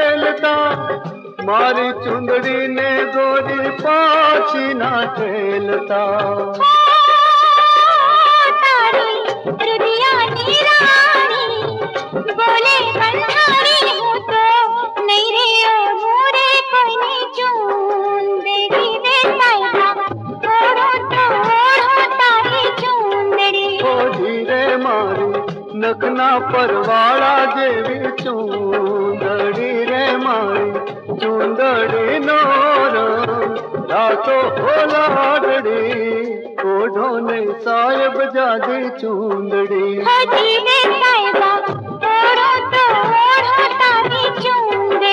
खेलता, मारी चुंदड़ी ने गोरी पाछी ना खेलता। नखना परवाड़ा जेवी चूंदड़ी रे मारी चूंदड़ी नोर रातो हो लाडड़ी ओढ़ो ने साहिब जादी चूंदड़ी।